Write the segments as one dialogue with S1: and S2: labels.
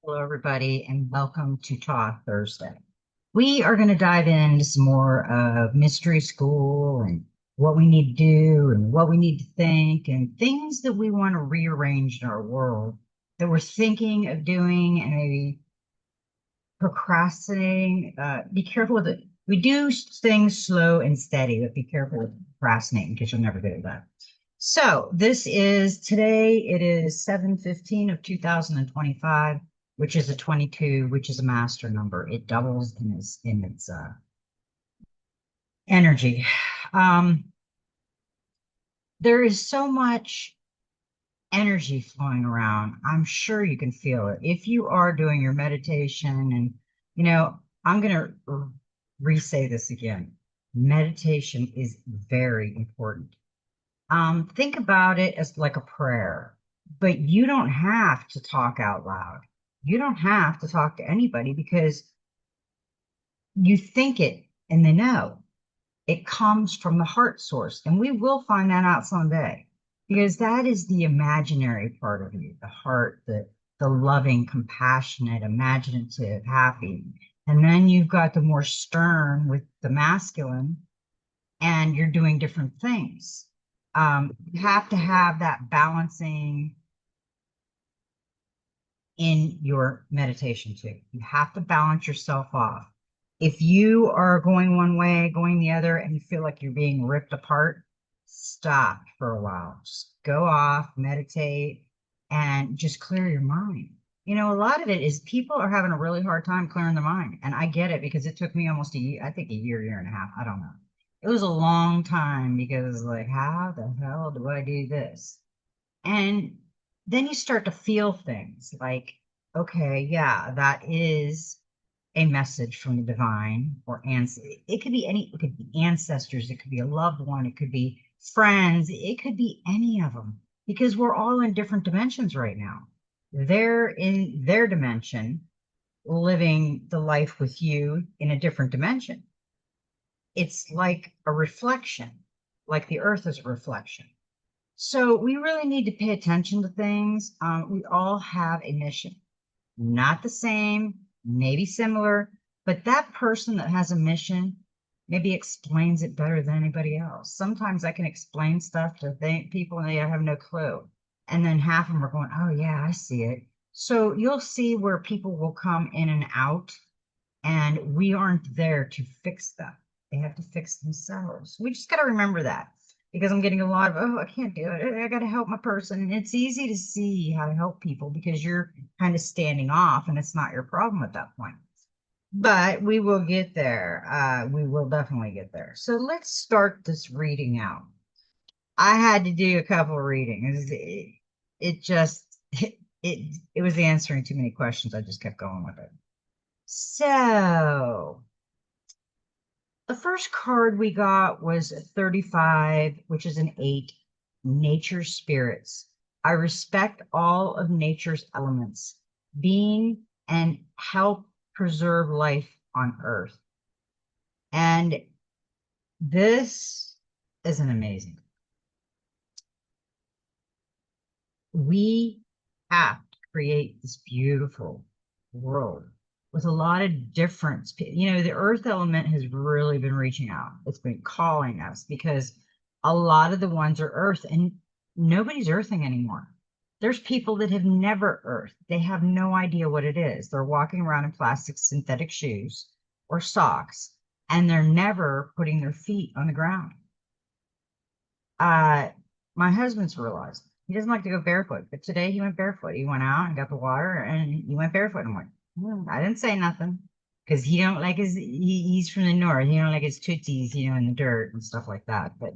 S1: Hello, everybody, and welcome to Talk Thursday. We are going to dive into some more of mystery school and what we need to do and what we need to think and things that we want to rearrange in our world that we're thinking of doing and maybe procrastinating. Be careful with it. We do things slow and steady, but be careful with procrastinating because you'll never do that. So this is today. It is 7/15 of 2025, which is a 22, which is a master number. It doubles in its energy. Um, there is so much energy flowing around. I'm sure you can feel it. If you are doing your meditation, and you know, I'm going to re-say this again. Meditation is very important. Think about it as like a prayer, but you don't have to talk out loud. You don't have to talk to anybody because you think it and they know it comes from the heart source. And we will find that out someday because that is the imaginary part of you, the heart, the loving, compassionate, imaginative, happy. And then you've got the more stern with the masculine, and you're doing different things. You have to have that balancing in your meditation too. You have to balance yourself off. If you are going one way, going the other, and you feel like you're being ripped apart, stop for a while. Just go off, meditate, and just clear your mind. A lot of it is people are having a really hard time clearing their mind. And I get it because it took me almost a year, I think a year and a half. I don't know. It was a long time because, like, how the hell do I do this? And then you start to feel things like, okay, yeah, that is a message from the divine or it could be it could be ancestors, it could be a loved one, it could be friends, it could be any of them because we're all in different dimensions right now. They're in their dimension, living the life with you in a different dimension. It's like a reflection, like the earth is a reflection. So we really need to pay attention to things. We all have a mission, not the same, maybe similar, but that person that has a mission maybe explains it better than anybody else. Sometimes I can explain stuff to people and they have no clue. And then half of them are going, oh, yeah, I see it. So you'll see where people will come in and out, and we aren't there to fix them. They have to fix themselves. We just got to remember that because I'm getting a lot of, oh, I can't do it. I got to help my person. And it's easy to see how to help people because you're kind of standing off and it's not your problem at that point. But we will get there. We will definitely get there. So let's start this reading out. I had to do a couple of readings. It just, it was answering too many questions. I just kept going with it. So the first card we got was 35, which is an 8, nature spirits. I respect all of nature's elements, being and help preserve life on earth. And this is an amazing. We have to create this beautiful world with a lot of difference. The earth element has really been reaching out. It's been calling us because a lot of the ones are earth and nobody's earthing anymore. There's people that have never earthed. They have no idea what it is. They're walking around in plastic synthetic shoes or socks, and they're never putting their feet on the ground. Uh, my husband's realized he doesn't like to go barefoot, but today he went barefoot. He went out and got the water and he went barefoot and went. I didn't say nothing because he don't like he's from the north. He don't like his tootsies, in the dirt and stuff like that. But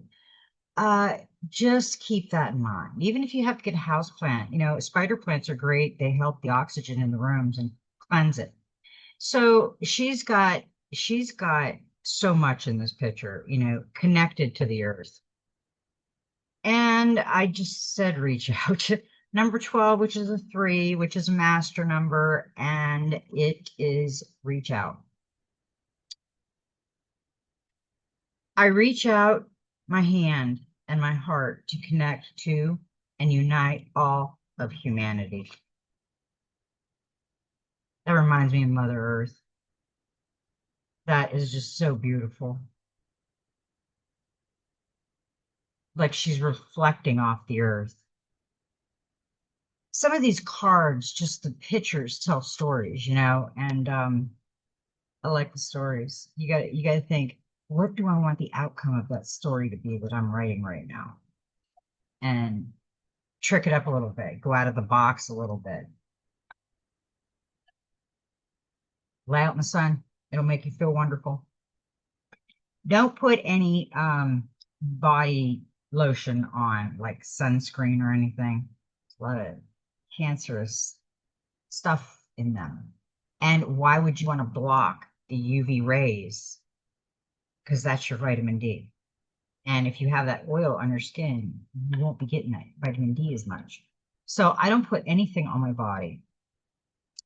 S1: uh, just keep that in mind. Even if you have to get a house plant, spider plants are great. They help the oxygen in the rooms and cleanse it. So she's got so much in this picture, connected to the earth. And I just said reach out. Number 12, which is a 3, which is a master number, and it is reach out. I reach out my hand and my heart to connect to and unite all of humanity. That reminds me of Mother Earth. That is just so beautiful. Like she's reflecting off the earth. Some of these cards, just the pictures tell stories, and I like the stories. You gotta think, what do I want the outcome of that story to be that I'm writing right now? And trick it up a little bit, go out of the box a little bit. Lay out in the sun. It'll make you feel wonderful. Don't put any body lotion on, like sunscreen or anything. There's a lot of cancerous stuff in them. And why would you want to block the UV rays? Because that's your vitamin D. And if you have that oil on your skin, you won't be getting that vitamin D as much. So I don't put anything on my body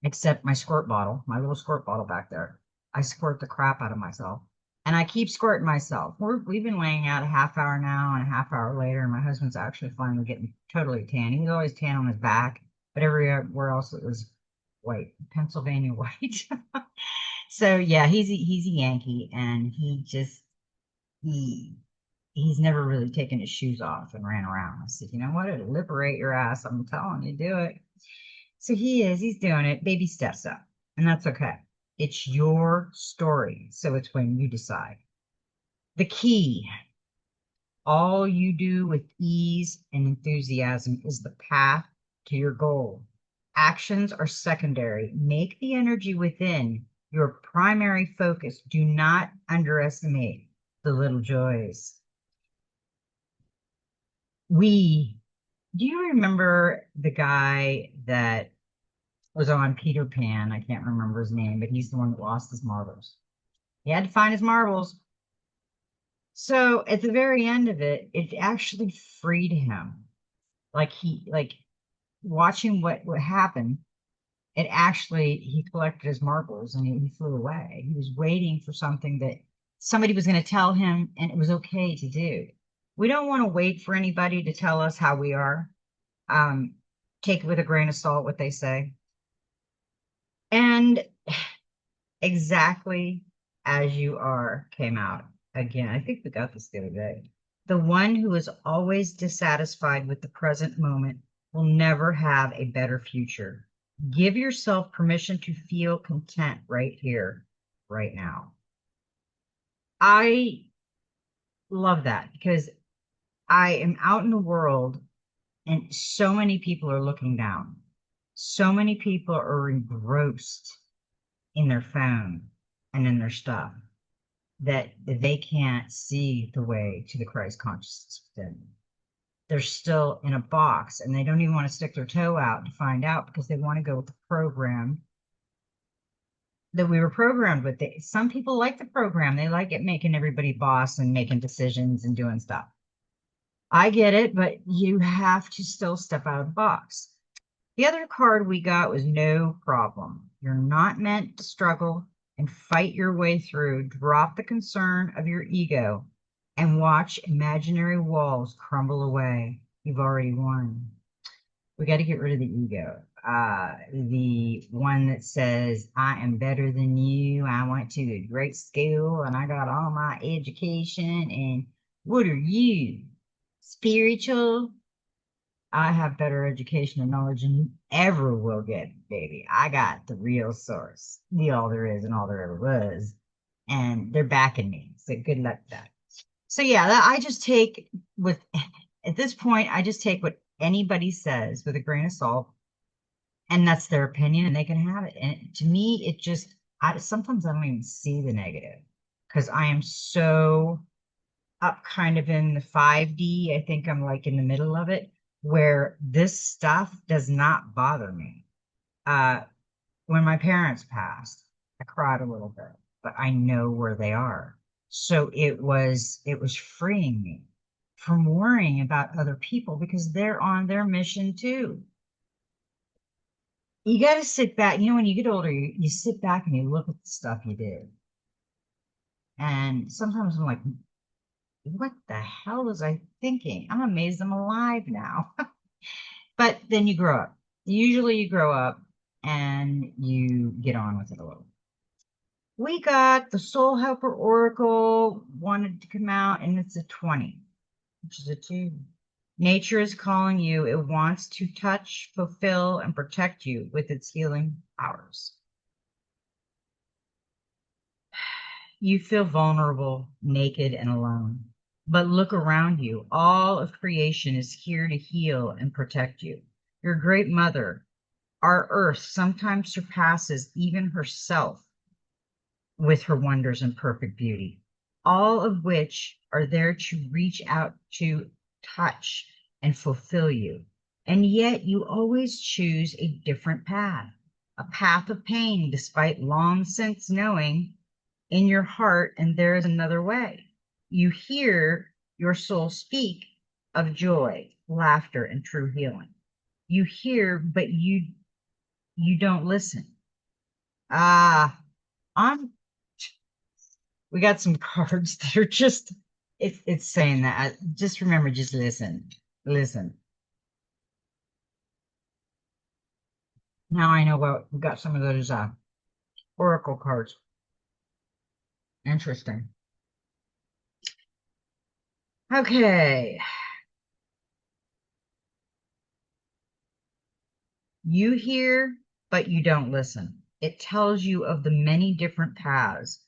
S1: except my squirt bottle, my little squirt bottle back there. I squirt the crap out of myself. And I keep squirting myself. We've been laying out a half hour now and a half hour later, and my husband's actually finally getting totally tan. He was always tan on his back, but everywhere else it was white, Pennsylvania white. So yeah, he's a Yankee, and he he's never really taken his shoes off and ran around. I said, you know what? It'll liberate your ass. I'm telling you, do it. So he's doing it, baby steps up, and that's okay. It's your story, so it's when you decide. The key, all you do with ease and enthusiasm is the path to your goal. Actions are secondary. Make the energy within your primary focus. Do not underestimate the little joys. We, do you remember the guy that was on Peter Pan? I can't remember his name, but he's the one that lost his marbles. He had to find his marbles. So at the very end of it, it actually freed him. Like watching what happened, it actually, he collected his marbles and he flew away. He was waiting for something that somebody was going to tell him, and it was okay to do. We don't want to wait for anybody to tell us how we are. Um, take it with a grain of salt what they say. And exactly as you are came out. Again, I think we got this the other day. The one who is always dissatisfied with the present moment will never have a better future. Give yourself permission to feel content right here, right now. I love that because I am out in the world and so many people are looking down. So many people are engrossed in their phone and in their stuff that they can't see the way to the Christ consciousness within. They're still in a box and they don't even want to stick their toe out to find out because they want to go with the program that we were programmed with. Some people like the program. They like it making everybody boss and making decisions and doing stuff. I get it, but you have to still step out of the box. The other card we got was no problem. You're not meant to struggle and fight your way through. Drop the concern of your ego and watch imaginary walls crumble away. You've already won. We got to get rid of the ego. The one that says, I am better than you. I went to a great school and I got all my education. And what are you? Spiritual? I have better education and knowledge than you ever will get, baby. I got the real source, the all there is and all there ever was. And they're backing me. So good luck with that. So yeah, I just take with at this point, I just take what anybody says with a grain of salt, and that's their opinion, and they can have it. And to me, it just sometimes I don't even see the negative because I am so up kind of in the 5D. I think I'm like in the middle of it where this stuff does not bother me. Uh, when my parents passed, I cried a little bit, but I know where they are. So it was freeing me from worrying about other people because they're on their mission too. You got to sit back. When you get older, you sit back and you look at the stuff you did. And sometimes I'm like, what the hell was I thinking? I'm amazed I'm alive now. But then you grow up. Usually you grow up and you get on with it a little. We got the Soul Helper Oracle wanted to come out, and it's a 20, which is a 2. Nature is calling you. It wants to touch, fulfill, and protect you with its healing powers. You feel vulnerable, naked, and alone. But look around you. All of creation is here to heal and protect you. Your great mother, our earth, sometimes surpasses even herself with her wonders and perfect beauty, all of which are there to reach out to touch and fulfill you. And yet you always choose a different path, a path of pain, despite long since knowing in your heart, and there is another way. You hear your soul speak of joy, laughter, and true healing. You hear, but you don't listen. Ah, I'm we got some cards that are just it's saying that. Just remember, just listen. Listen. Now I know what we got some of those oracle cards. Interesting. Okay. You hear, but you don't listen. It tells you of the many different paths,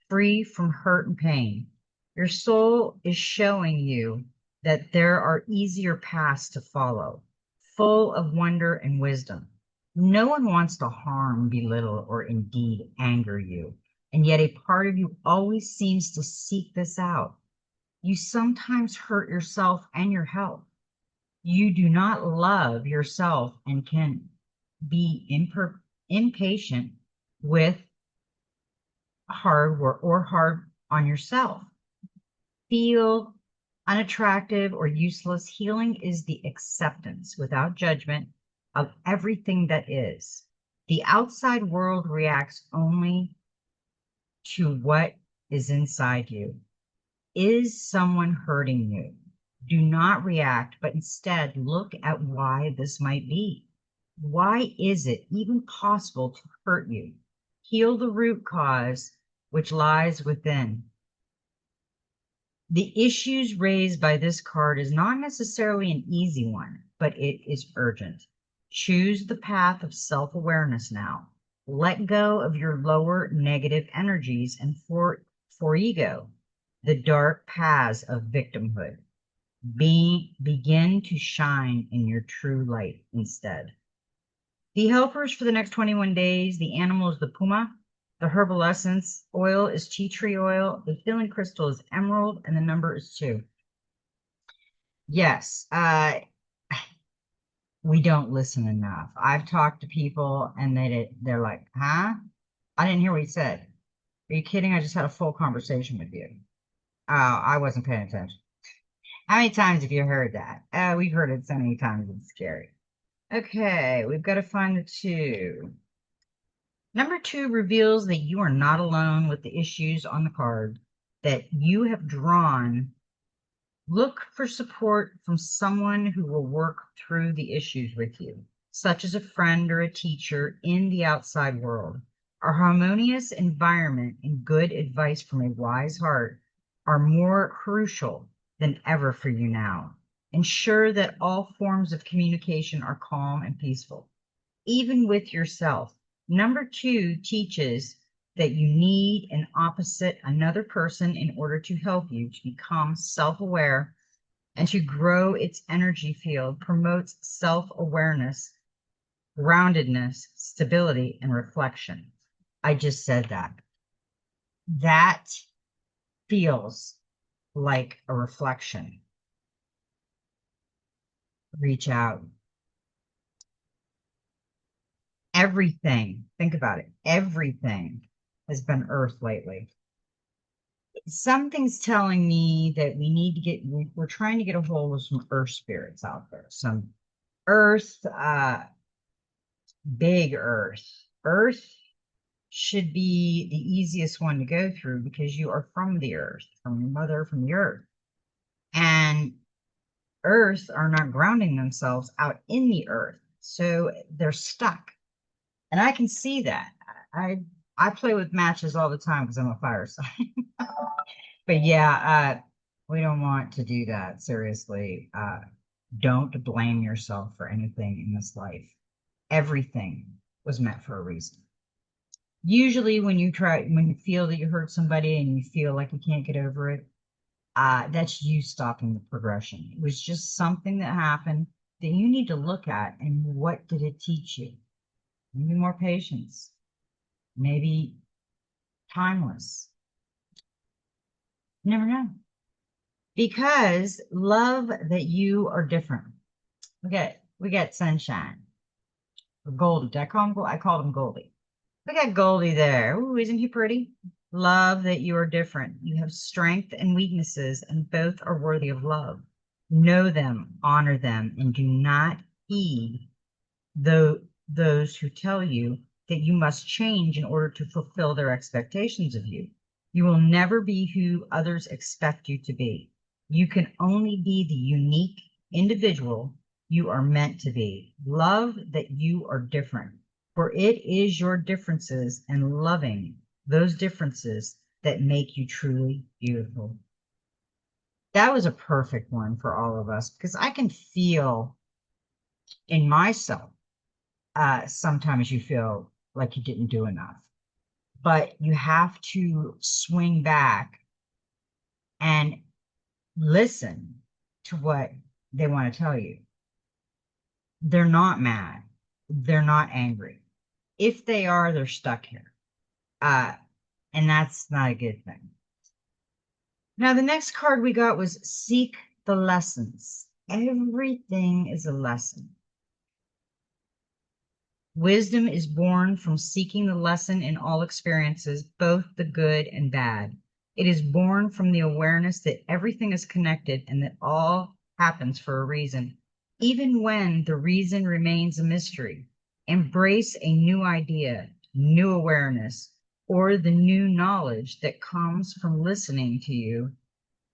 S1: free from hurt and pain. Your soul is showing you that there are easier paths to follow, full of wonder and wisdom. No one wants to harm, belittle, or indeed anger you, and yet a part of you always seems to seek this out. You sometimes hurt yourself and your health. You do not love yourself and can be impatient with hard work or hard on yourself. Feel unattractive or useless. Healing is the acceptance without judgment of everything that is. The outside world reacts only to what is inside you. Is someone hurting you? Do not react, but instead look at why this might be. Why is it even possible to hurt you? Heal the root cause which lies within. The issues raised by this card is not necessarily an easy one, but it is urgent. Choose the path of self-awareness now. Let go of your lower negative energies and for ego, the dark paths of victimhood. Begin to shine in your true light instead. The helpers for the next 21 days, the animal is the puma, the herbal essence oil is tea tree oil, the healing crystal is emerald, and the number is 2. Yes, we don't listen enough. I've talked to people and they're like, huh? I didn't hear what you said. Are you kidding? I just had a full conversation with you. Oh, I wasn't paying attention. How many times have you heard that? We've heard it so many times, it's scary. Okay, we've got to find the 2. Number 2 reveals that you are not alone with the issues on the card, that you have drawn. Look for support from someone who will work through the issues with you, such as a friend or a teacher in the outside world. A harmonious environment and good advice from a wise heart are more crucial than ever for you now. Ensure that all forms of communication are calm and peaceful, even with yourself. Number 2 teaches that you need an opposite, another person, in order to help you to become self-aware and to grow its energy field. Promotes self-awareness, groundedness, stability, and reflection. I just said that. That feels like a reflection. Reach out. Everything, think about it, everything has been earth lately. Something's telling me that we need to we're trying to get a hold of some earth spirits out there, some earth, big earth. Earth should be the easiest one to go through because you are from the earth, from your mother, from the earth. And earth are not grounding themselves out in the earth. So they're stuck. And I can see that. I I play with matches all the time because I'm a fire sign. But yeah, we don't want to do that. Seriously. Don't blame yourself for anything in this life. Everything was meant for a reason. Usually when you feel that you hurt somebody and you feel like you can't get over it, that's you stopping the progression. It was just something that happened that you need to look at and what did it teach you? Maybe more patience, maybe timeless. You never know. Because love that you are different. We got sunshine. Or Goldie. Did I call him Goldie? I called him Goldie. We got Goldie there. Ooh, isn't he pretty? Love that you are different. You have strength and weaknesses, and both are worthy of love. Know them, honor them, and do not heed those who tell you that you must change in order to fulfill their expectations of you. You will never be who others expect you to be. You can only be the unique individual you are meant to be. Love that you are different, for it is your differences and loving those differences that make you truly beautiful. That was a perfect one for all of us because I can feel in myself sometimes you feel like you didn't do enough, but you have to swing back and listen to what they want to tell you. They're not mad. They're not angry. If they are, they're stuck here. Uh, and that's not a good thing. Now, the next card we got was seek the lessons. Everything is a lesson. Wisdom is born from seeking the lesson in all experiences, both the good and bad. It is born from the awareness that everything is connected and that all happens for a reason, even when the reason remains a mystery. Embrace a new idea, new awareness, or the new knowledge that comes from listening to you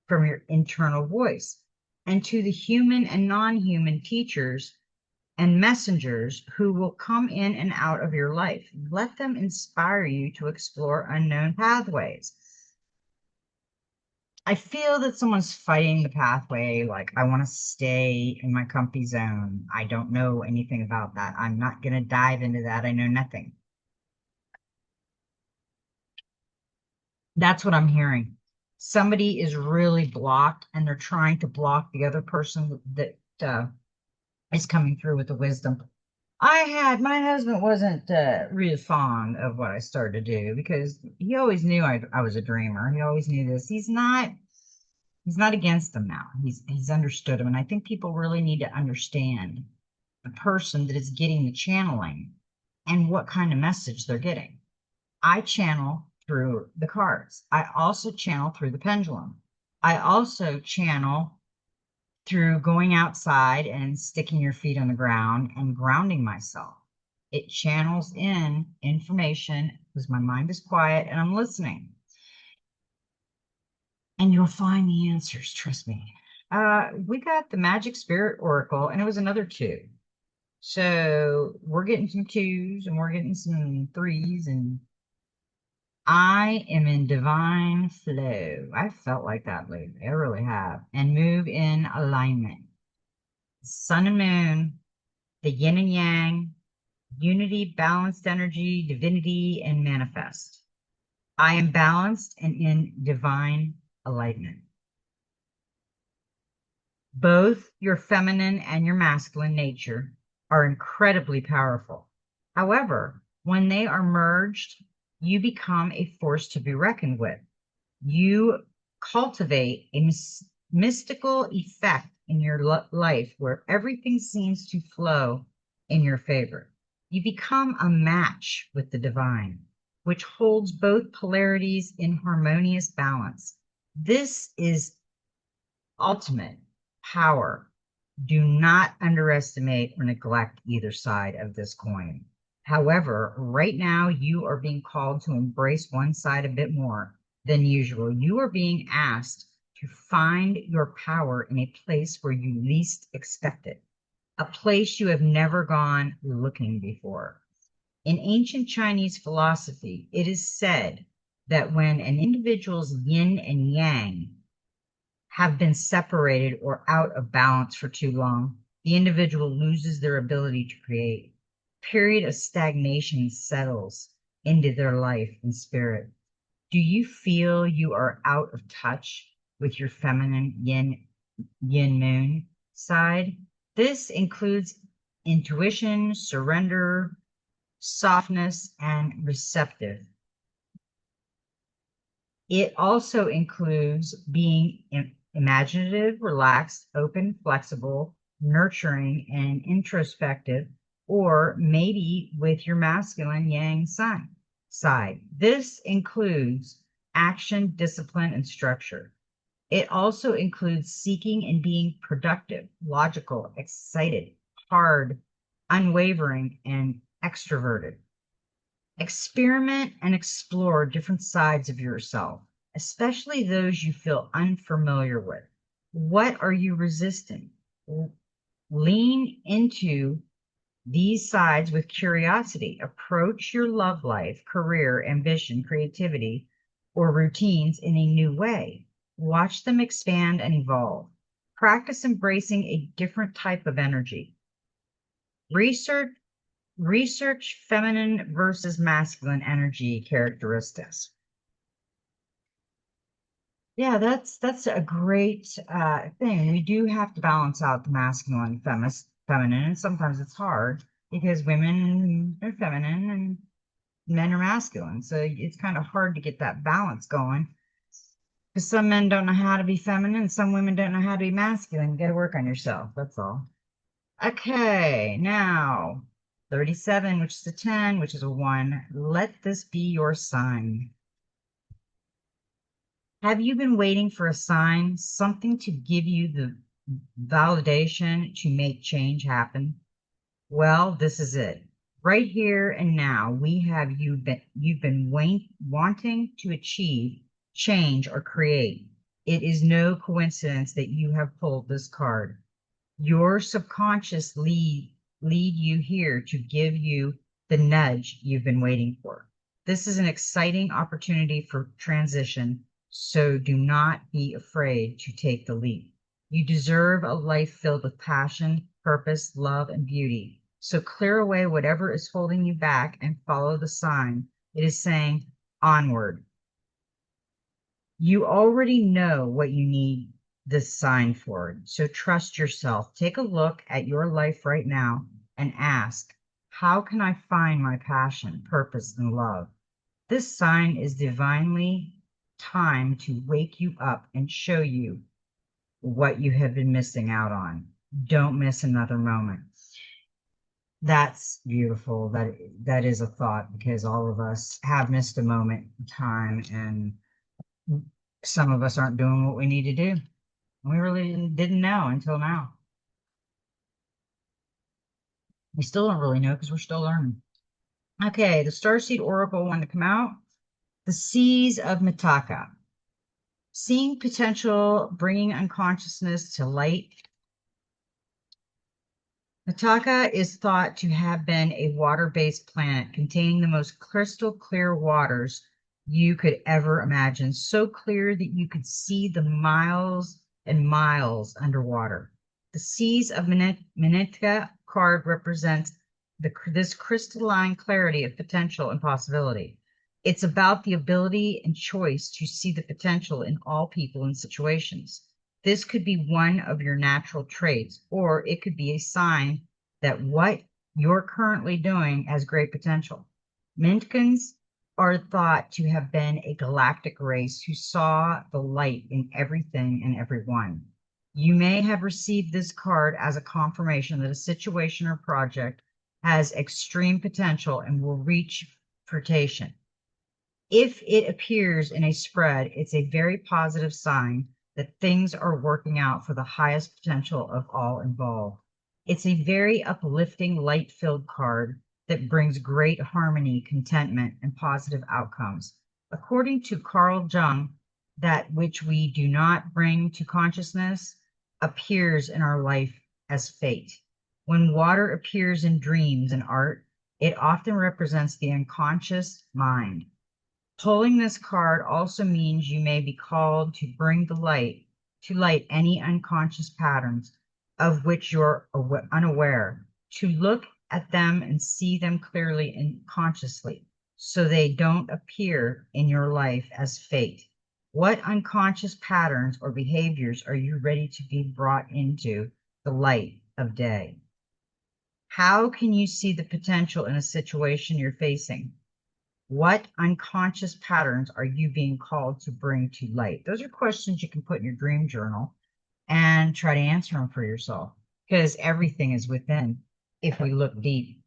S1: from your internal voice. And to the human and non human teachers and messengers who will come in and out of your life. Let them inspire you to explore unknown pathways. I feel that someone's fighting the pathway, like, I want to stay in my comfy zone. I don't know anything about that. I'm not going to dive into that. I know nothing. That's what I'm hearing. Somebody is really blocked and they're trying to block the other person that is coming through with the wisdom. My husband wasn't really fond of what I started to do because he always knew I was a dreamer. He always knew this. He's not against them now. He's understood them. And I think people really need to understand the person that is getting the channeling and what kind of message they're getting. I channel through the cards. I also channel through the pendulum. I also channel through going outside and sticking your feet on the ground and grounding myself. It channels in information because my mind is quiet and I'm listening. And you'll find the answers, trust me. We got the Magic Spirit Oracle, and it was another two. So we're getting some twos and we're getting some threes, and I am in divine flow. I felt like that lately. I really have. And move in alignment. Sun and moon, the yin and yang, unity, balanced energy, divinity, and manifest. I am balanced and in divine alignment. Both your feminine and your masculine nature are incredibly powerful. However, when they are merged, you become a force to be reckoned with. You cultivate a mystical effect in your life where everything seems to flow in your favor. You become a match with the divine, which holds both polarities in harmonious balance. This is ultimate power. Do not underestimate or neglect either side of this coin. However, right now you are being called to embrace one side a bit more than usual. You are being asked to find your power in a place where you least expect it, a place you have never gone looking before. In ancient Chinese philosophy, it is said that when an individual's yin and yang have been separated or out of balance for too long, the individual loses their ability to create. A period of stagnation settles into their life and spirit. Do you feel you are out of touch with your feminine yin moon side? This includes intuition, surrender, softness, and receptive. It also includes being imaginative, relaxed, open, flexible, nurturing, and introspective, or maybe with your masculine yang side. This includes action, discipline, and structure. It also includes seeking and being productive, logical, excited, hard, unwavering, and extroverted. Experiment and explore different sides of yourself, especially those you feel unfamiliar with. What are you resisting? Lean into these sides with curiosity. Approach your love life, career, ambition, creativity, or routines in a new way. Watch them expand and evolve. Practice embracing a different type of energy. Research feminine versus masculine energy characteristics. Yeah, that's a great thing. We do have to balance out the masculine and feminine, and sometimes it's hard because women are feminine and men are masculine. So it's kind of hard to get that balance going. Because some men don't know how to be feminine, and some women don't know how to be masculine. You got to work on yourself. That's all. Okay, now 37, which is a 10, which is a 1. Let this be your sign. Have you been waiting for a sign, something to give you the validation to make change happen? Well, this is it. Right here and now, you've been wanting to achieve change or create. It is no coincidence that you have pulled this card. Your subconscious lead you here to give you the nudge you've been waiting for. This is an exciting opportunity for transition, so do not be afraid to take the leap. You deserve a life filled with passion, purpose, love, and beauty. So clear away whatever is holding you back and follow the sign. It is saying onward. You already know what you need this sign for. So trust yourself. Take a look at your life right now and ask, how can I find my passion, purpose, and love? This sign is divinely time to wake you up and show you what you have been missing out on. Don't miss another moment. That's beautiful. That is a thought, because all of us have missed a moment in time, and some of us aren't doing what we need to do. We really didn't know until now. We still don't really know because we're still learning. Okay, the Starseed Oracle wanted to come out. The Seas of Mitaka. Seeing potential, bringing unconsciousness to light. Mitaka is thought to have been a water-based planet containing the most crystal clear waters you could ever imagine. So clear that you could see the miles and miles underwater. The Seas of Mitaka card represents this crystalline clarity of potential and possibility. It's about the ability and choice to see the potential in all people and situations. This could be one of your natural traits, or it could be a sign that what you're currently doing has great potential. Mintkans are thought to have been a galactic race who saw the light in everything and everyone. You may have received this card as a confirmation that a situation or project has extreme potential and will reach fruition. If it appears in a spread, it's a very positive sign that things are working out for the highest potential of all involved. It's a very uplifting, light-filled card that brings great harmony, contentment, and positive outcomes. According to Carl Jung, that which we do not bring to consciousness appears in our life as fate. When water appears in dreams and art, It often represents the unconscious mind. Pulling this card also means you may be called to bring to light any unconscious patterns of which you're unaware, to look at them and see them clearly and consciously so they don't appear in your life as fate. What unconscious patterns or behaviors are you ready to be brought into the light of day? How can you see the potential in a situation you're facing? What unconscious patterns are you being called to bring to light? Those are questions you can put in your dream journal and try to answer them for yourself because everything is within if we look deep.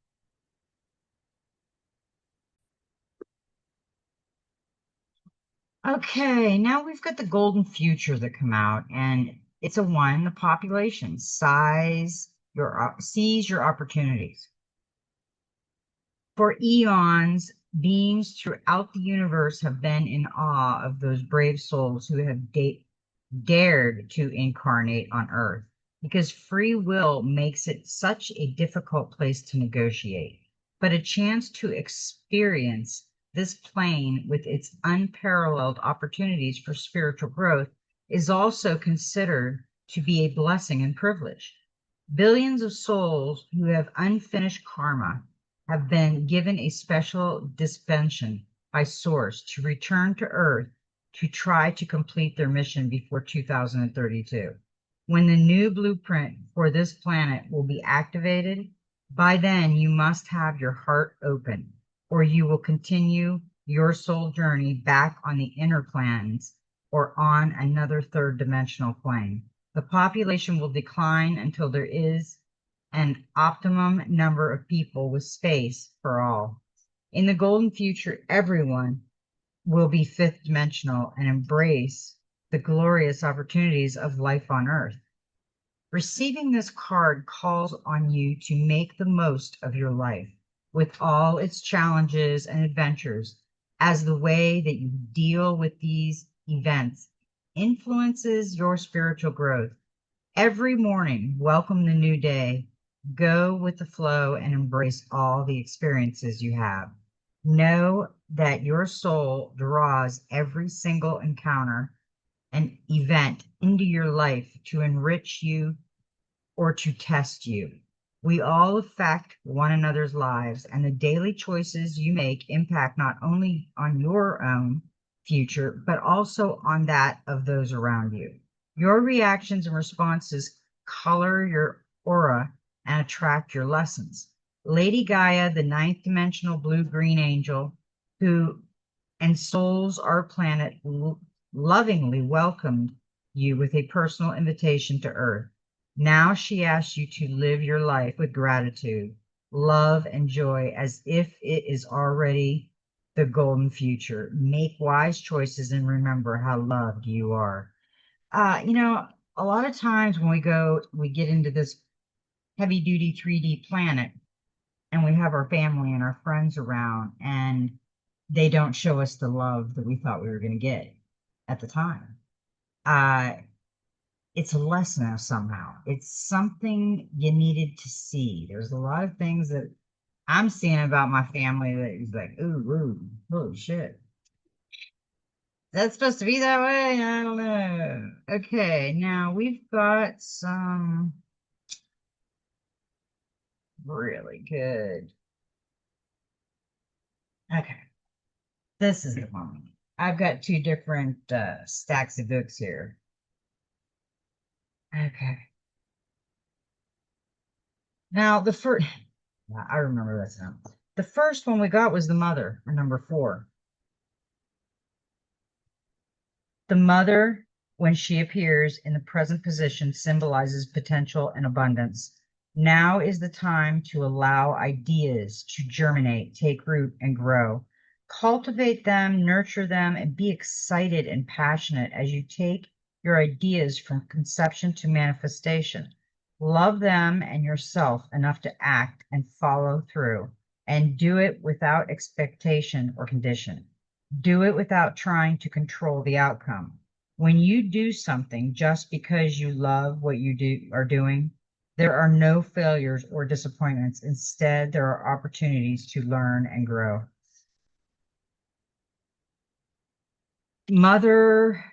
S1: Okay, now we've got the golden future that come out, and it's a one, the population size your sees your opportunities. For eons, beings throughout the universe have been in awe of those brave souls who have dared to incarnate on Earth because free will makes it such a difficult place to negotiate. But a chance to experience this plane with its unparalleled opportunities for spiritual growth is also considered to be a blessing and privilege. Billions of souls who have unfinished karma have been given a special dispensation by Source to return to Earth to try to complete their mission before 2032. When the new blueprint for this planet will be activated, by then you must have your heart open, or you will continue your soul journey back on the inner planes or on another third dimensional plane. The population will decline until there is an optimum number of people with space for all. In the golden future, everyone will be fifth dimensional and embrace the glorious opportunities of life on Earth. Receiving this card calls on you to make the most of your life with all its challenges and adventures, as the way that you deal with these events influences your spiritual growth. Every morning, welcome the new day. Go with the flow and embrace all the experiences you have. Know that your soul draws every single encounter and event into your life to enrich you or to test you. We all affect one another's lives, and the daily choices you make impact not only on your own future, but also on that of those around you. Your reactions and responses color your aura and attract your lessons. Lady Gaia, the ninth dimensional blue-green angel, who ensouls our planet, lovingly welcomed you with a personal invitation to Earth. Now she asks you to live your life with gratitude, love, and joy as if it is already the golden future. Make wise choices and remember how loved you are. You know, a lot of times when we get into this heavy duty 3D planet and we have our family and our friends around and they don't show us the love that we thought we were going to get at the time. Uh, it's a lesson somehow. It's something you needed to see. There's a lot of things that I'm seeing about my family that is like, ooh, ooh, holy shit. That's supposed to be that way? I don't know. Okay, now we've got some really good. Okay, this is the one. I've got two different stacks of books here. Okay. Now the first, I remember this now. The first one we got was the mother, or number 4. The mother, when she appears in the present position, symbolizes potential and abundance. Now is the time to allow ideas to germinate, take root, and grow. Cultivate them, nurture them, and be excited and passionate as you take your ideas from conception to manifestation. Love them and yourself enough to act and follow through, and do it without expectation or condition. Do it without trying to control the outcome. When you do something just because you love what you are doing, There are no failures or disappointments. Instead, there are opportunities to learn and grow. Mother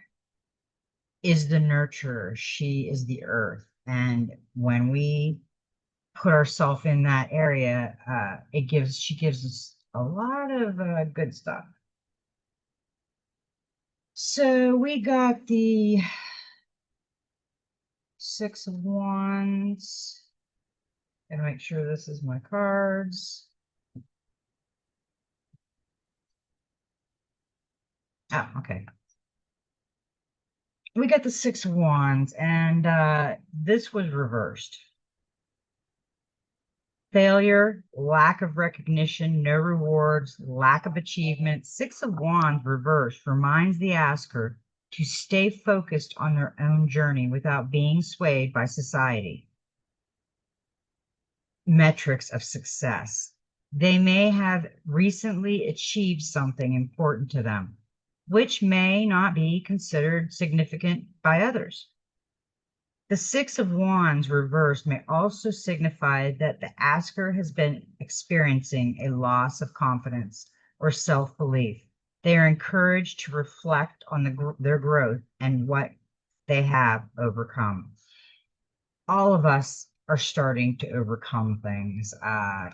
S1: is the nurturer. She is the earth. And when we put ourselves in that area, she gives us a lot of good stuff. So we got the Six of Wands. Gotta make sure this is my cards. Oh, okay. We got the Six of Wands, and this was reversed. Failure, lack of recognition, no rewards, lack of achievement. Six of Wands reversed reminds the asker to stay focused on their own journey without being swayed by society metrics of success. They may have recently achieved something important to them, which may not be considered significant by others. The Six of Wands reversed may also signify that the asker has been experiencing a loss of confidence or self-belief. They are encouraged to reflect on their growth and what they have overcome. All of us are starting to overcome things,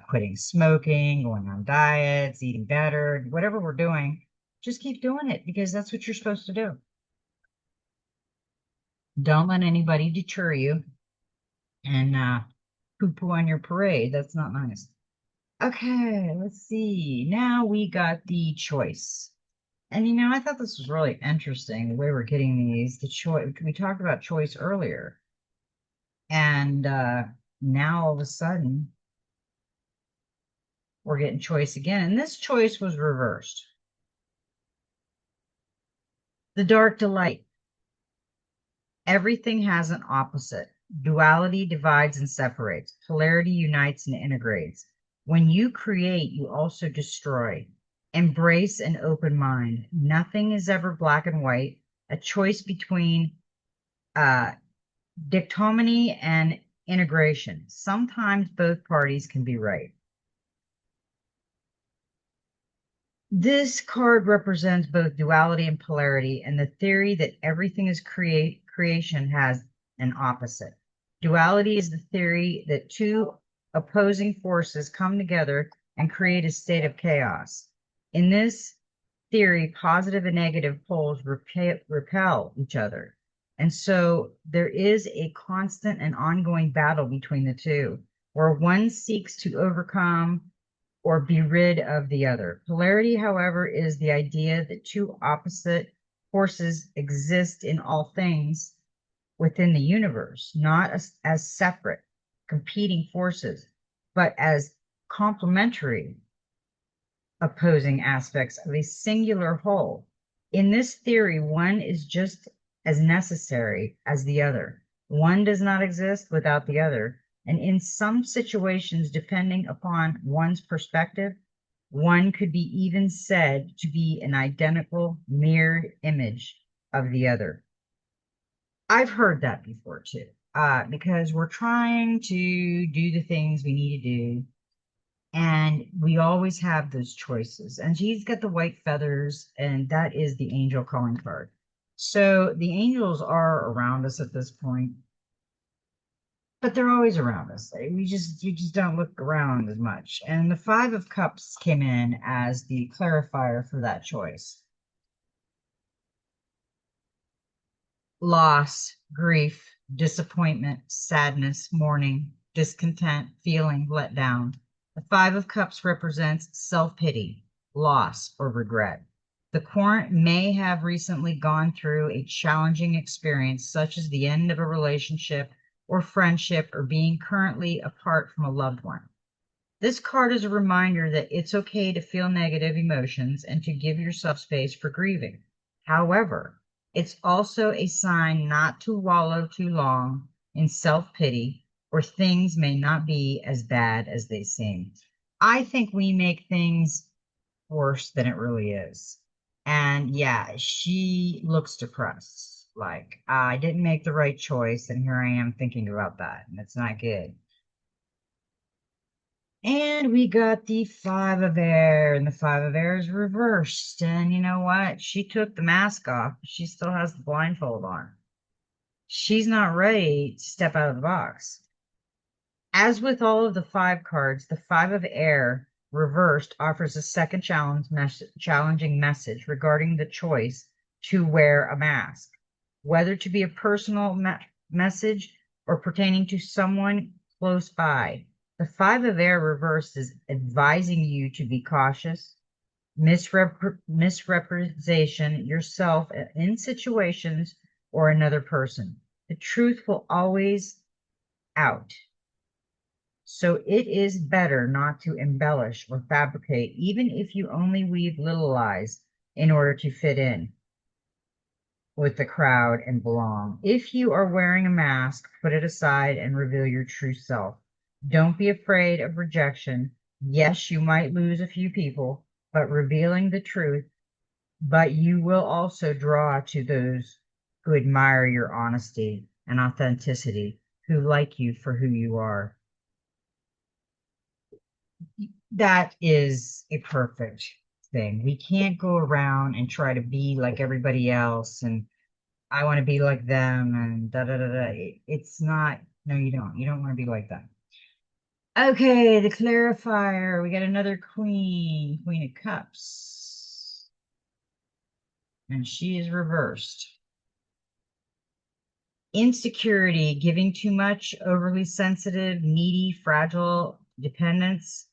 S1: quitting smoking, going on diets, eating better, whatever we're doing, just keep doing it because that's what you're supposed to do. Don't let anybody deter you and poo-poo on your parade. That's not nice. Okay, let's see. Now we got the choice. And I thought this was really interesting the way we're getting these. The choice, we talked about choice earlier. And now all of a sudden we're getting choice again. And this choice was reversed. The dark delight. Everything has an opposite. Duality divides and separates. Polarity unites and integrates. When you create, you also destroy. Embrace an open mind. Nothing is ever black and white. A choice between dichotomy and integration. Sometimes both parties can be right. This card represents both duality and polarity, and the theory that everything is creation has an opposite. Duality is the theory that two opposing forces come together and create a state of chaos. In this theory, positive and negative poles repel each other. And so there is a constant and ongoing battle between the two, where one seeks to overcome or be rid of the other. Polarity, however, is the idea that two opposite forces exist in all things within the universe, not as separate, competing forces, but as complementary opposing aspects of a singular whole. In this theory, one is just as necessary as the other. One does not exist without the other. And in some situations, depending upon one's perspective, one could be even said to be an identical mirrored image of the other. I've heard that before too, because we're trying to do the things we need to do, and we always have those choices. And she's got the white feathers, and that is the angel calling card. So the angels are around us at this point, but they're always around us. You just don't look around as much. And the Five of Cups came in as the clarifier for that choice. Loss, grief, disappointment, sadness, mourning, discontent, feeling let down. The Five of Cups represents self-pity, loss, or regret. The current may have recently gone through a challenging experience, such as the end of a relationship or friendship, or being currently apart from a loved one. This card is a reminder that it's okay to feel negative emotions and to give yourself space for grieving. However, it's also a sign not to wallow too long in self-pity, or things may not be as bad as they seem. I think we make things worse than it really is. And yeah, she looks depressed. like I didn't make the right choice, and here I am thinking about that, and it's not good. And we got the Five of Air, and the Five of Air is reversed. And you know what? She took the mask off, but she still has the blindfold on. She's not ready to step out of the box. As with all of the five cards, the Five of Air reversed offers a second challenging message regarding the choice to wear a mask, whether to be a personal message or pertaining to someone close by. The Five of Air reversed is advising you to be cautious, misrepresentation yourself in situations or another person. The truth will always out. So it is better not to embellish or fabricate, even if you only weave little lies in order to fit in with the crowd and belong. If you are wearing a mask, put it aside and reveal your true self. Don't be afraid of rejection. Yes, you might lose a few people, but revealing the truth, but you will also draw to those who admire your honesty and authenticity, who like you for who you are. That is a perfect thing. We can't go around and try to be like everybody else and I want to be like them and da da da da. It's not, no, you don't. You don't want to be like that. Okay, the clarifier. We got another queen, Queen of Cups. And she is reversed. Insecurity, giving too much, overly sensitive, needy, fragile, dependence.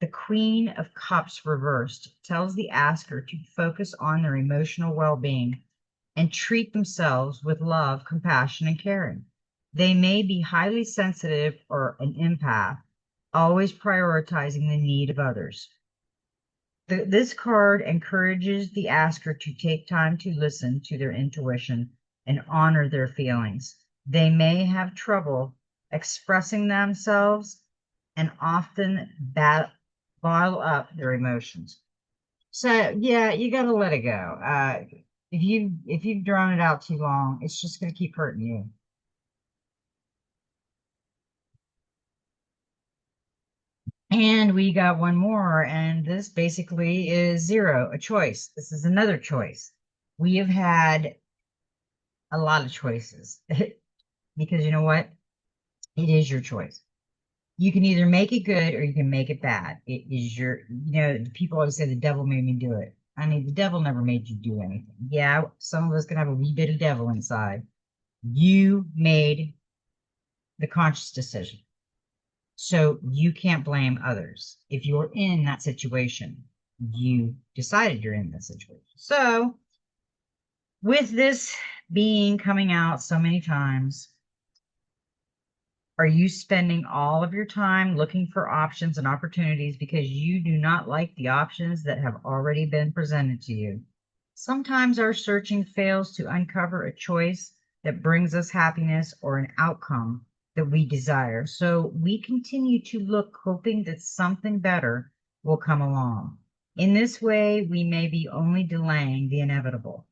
S1: The Queen of Cups reversed tells the asker to focus on their emotional well-being and treat themselves with love, compassion, and caring. They may be highly sensitive or an empath, always prioritizing the need of others. This card encourages the asker to take time to listen to their intuition and honor their feelings. They may have trouble expressing themselves and often bottle up their emotions. So yeah, you got to let it go. If you've drawn it out too long, it's just going to keep hurting you. And we got one more, and this basically is zero, a choice. This is another choice. We have had a lot of choices because you know what? It is your choice. You can either make it good or you can make it bad. It is people always say the devil made me do it. I mean, the devil never made you do anything. Yeah, some of us can have a wee bit of devil inside. You made the conscious decision. So you can't blame others. If you're in that situation, you decided you're in that situation. So with this being coming out so many times, are you spending all of your time looking for options and opportunities because you do not like the options that have already been presented to you? Sometimes our searching fails to uncover a choice that brings us happiness or an outcome that we desire. So we continue to look, hoping that something better will come along. In this way, we may be only delaying the inevitable.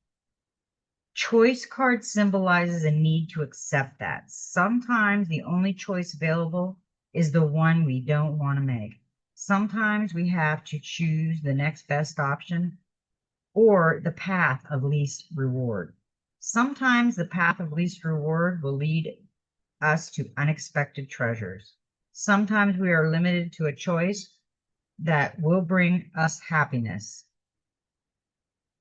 S1: Choice card symbolizes a need to accept that. Sometimes the only choice available is the one we don't want to make. Sometimes we have to choose the next best option or the path of least reward. Sometimes the path of least reward will lead us to unexpected treasures. Sometimes we are limited to a choice that will bring us happiness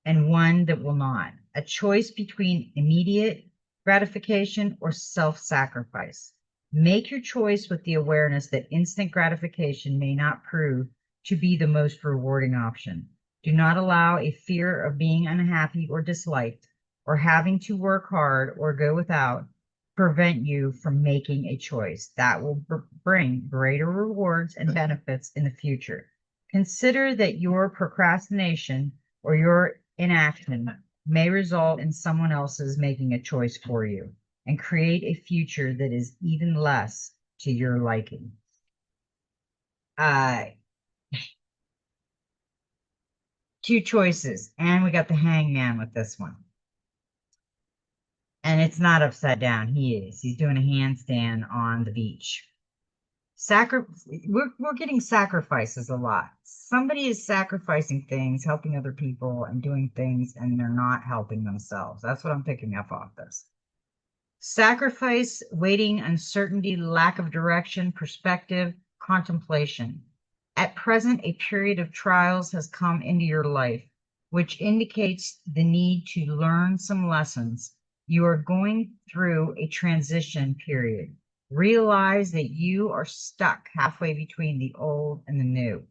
S1: and one that will not. A choice between immediate gratification or self-sacrifice. Make your choice with the awareness that instant gratification may not prove to be the most rewarding option. Do not allow a fear of being unhappy or disliked or having to work hard or go without prevent you from making a choice that will bring greater rewards and benefits in the future. Consider that your procrastination or your inaction may result in someone else's making a choice for you and create a future that is even less to your liking. Uh, Two choices, and we got the hangman with this one. And it's not upside down. He is. He's doing a handstand on the beach. Sacri we're getting sacrifices a lot. Somebody is sacrificing things, helping other people and doing things, and they're not helping themselves. That's what I'm picking up off this. Sacrifice, waiting, uncertainty, lack of direction, perspective, contemplation. At present, a period of trials has come into your life, which indicates the need to learn some lessons. You are going through a transition period. Realize that you are stuck halfway between the old and the new.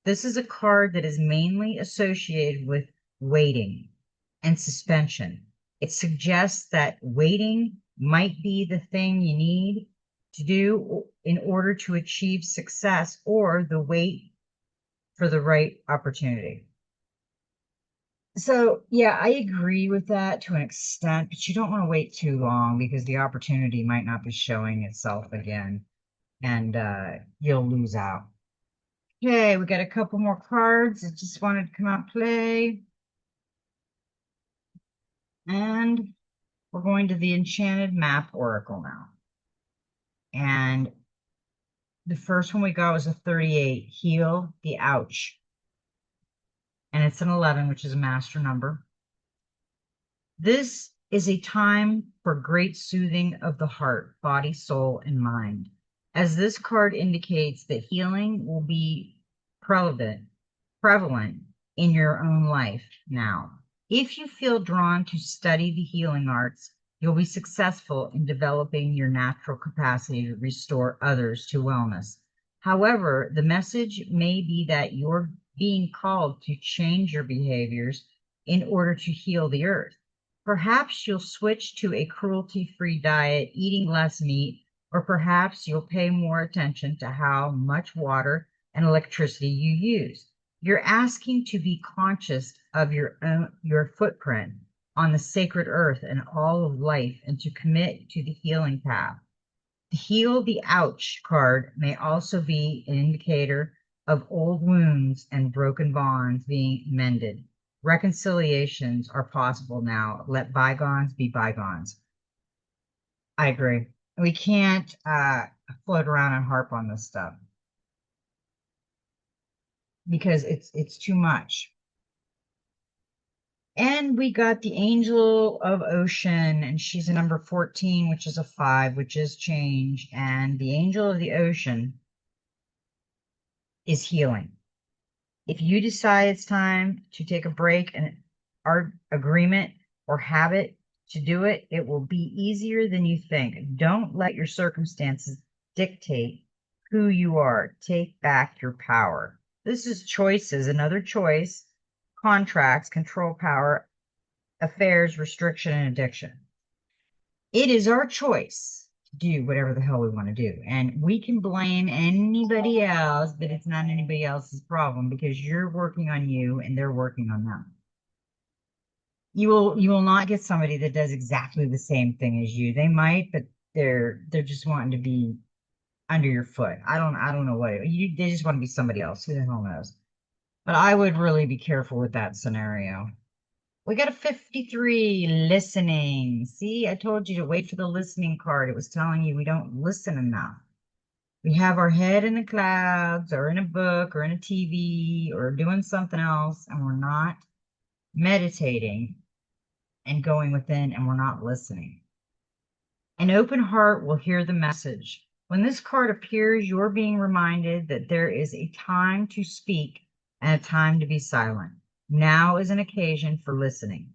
S1: This is a card that is mainly associated with waiting and suspension. It suggests that waiting might be the thing you need to do in order to achieve success, or the wait for the right opportunity. So, yeah, I agree with that to an extent, but you don't want to wait too long because the opportunity might not be showing itself again, and you'll lose out. Okay, we got a couple more cards. I just wanted to come out and play. And we're going to the Enchanted Map Oracle now. And the first one we got was a 38, Heal the Ouch. And it's an 11, which is a master number. This is a time for great soothing of the heart, body, soul, and mind. As this card indicates that healing will be prevalent in your own life now. If you feel drawn to study the healing arts, you'll be successful in developing your natural capacity to restore others to wellness. However, the message may be that you're being called to change your behaviors in order to heal the earth. Perhaps you'll switch to a cruelty-free diet, eating less meat, or perhaps you'll pay more attention to how much water and electricity you use. You're asking to be conscious of your footprint on the sacred earth and all of life, and to commit to the healing path. The Heal the Ouch card may also be an indicator of old wounds and broken bonds being mended. Reconciliations are possible now. Let bygones be bygones. I agree. We can't float around and harp on this stuff because it's too much. And we got the Angel of Ocean, and she's a number 14, which is a 5, which is change. And the Angel of the Ocean is healing. If you decide it's time to take a break and our agreement or habit to do it, it will be easier than you think. Don't let your circumstances dictate who you are. Take back your power. This is choices, another choice, contracts, control power, affairs, restriction, and addiction. It is our choice to do whatever the hell we want to do. And we can blame anybody else, but it's not anybody else's problem because you're working on you and they're working on them. You will not get somebody that does exactly the same thing as you. They might, but they're just wanting to be under your foot. I don't know what they just want to be somebody else. Who the hell knows? But I would really be careful with that scenario. We got a 53, listening. See, I told you to wait for the listening card. It was telling you we don't listen enough. We have our head in the clouds or in a book or in a TV or doing something else, and we're not meditating and going within, and we're not listening. An open heart will hear the message. When this card appears, you're being reminded that there is a time to speak and a time to be silent. Now is an occasion for listening.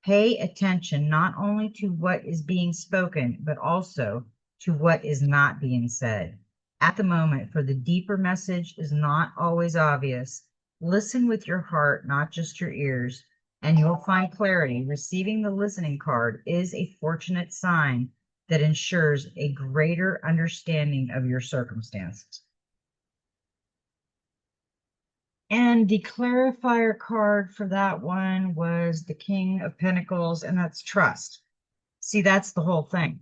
S1: Pay attention not only to what is being spoken, but also to what is not being said. At the moment, for the deeper message is not always obvious. Listen with your heart, not just your ears, and you'll find clarity. Receiving the listening card is a fortunate sign that ensures a greater understanding of your circumstances. And the clarifier card for that one was the King of Pentacles, and that's trust. See, that's the whole thing.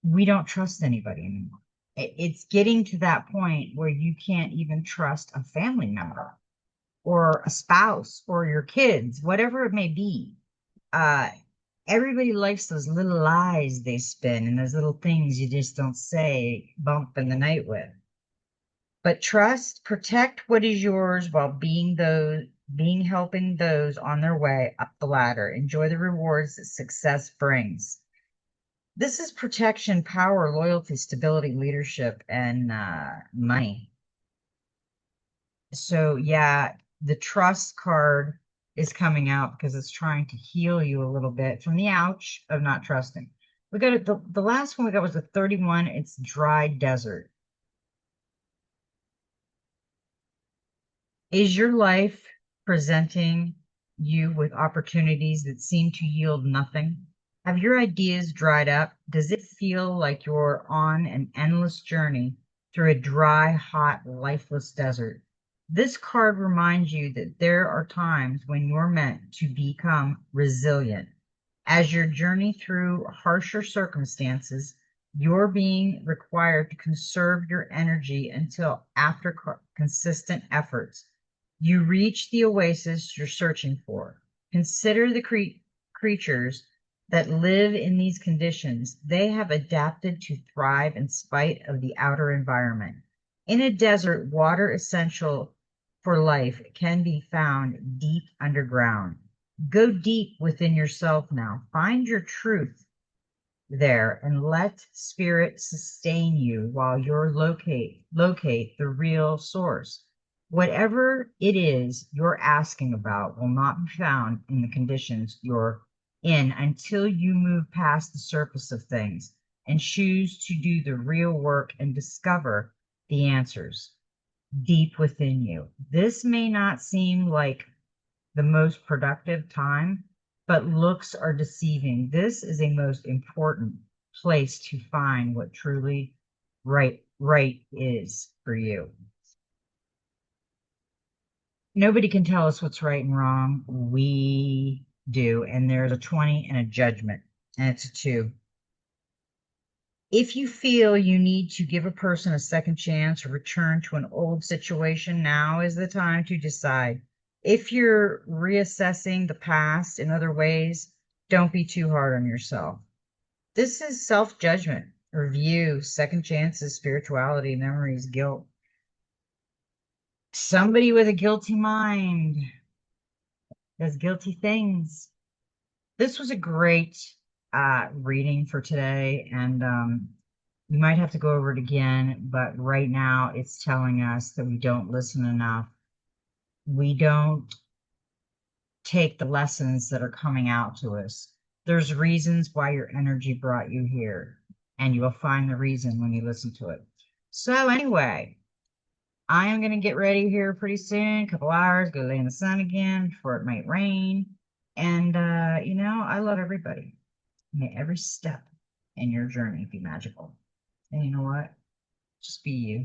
S1: We don't trust anybody anymore. It's getting to that point where you can't even trust a family member or a spouse or your kids, whatever it may be. Everybody likes those little lies they spin and those little things you just don't say, bump in the night with. But trust, protect what is yours while being helping those on their way up the ladder. Enjoy the rewards that success brings. This is protection, power, loyalty, stability, leadership, and money. So yeah, the trust card is coming out because it's trying to heal you a little bit from the ouch of not trusting. We got it. The last one we got was a 31. It's dry desert. Is your life presenting you with opportunities that seem to yield nothing? Have your ideas dried up? Does it feel like you're on an endless journey through a dry, hot, lifeless desert? This card reminds you that there are times when you're meant to become resilient. As you journey through harsher circumstances, you're being required to conserve your energy until after consistent efforts you reach the oasis you're searching for. Consider the creatures that live in these conditions. They have adapted to thrive in spite of the outer environment. In a desert, water essential for life can be found deep underground. Go deep within yourself now. Find your truth there and let spirit sustain you while you're locate the real source. Whatever it is you're asking about will not be found in the conditions you're in until you move past the surface of things and choose to do the real work and discover the answers deep within you. This may not seem like the most productive time, but looks are deceiving. This is a most important place to find what truly right is for you. Nobody can tell us what's right and wrong. We do, and there's a 20 and a judgment, and it's a 2. If you feel you need to give a person a second chance or return to an old situation, now is the time to decide. If you're reassessing the past in other ways, don't be too hard on yourself. This is self-judgment, review, second chances, spirituality, memories, guilt. Somebody with a guilty mind does guilty things. This was a great reading for today, and we might have to go over it again, but right now it's telling us that we don't listen enough. We don't take the lessons that are coming out to us. There's reasons why your energy brought you here, and you will find the reason when you listen to it. So anyway, I am going to get ready here pretty soon, a couple hours, go lay in the sun again before it might rain. And, I love everybody. May every step in your journey be magical. And you know what? Just be you.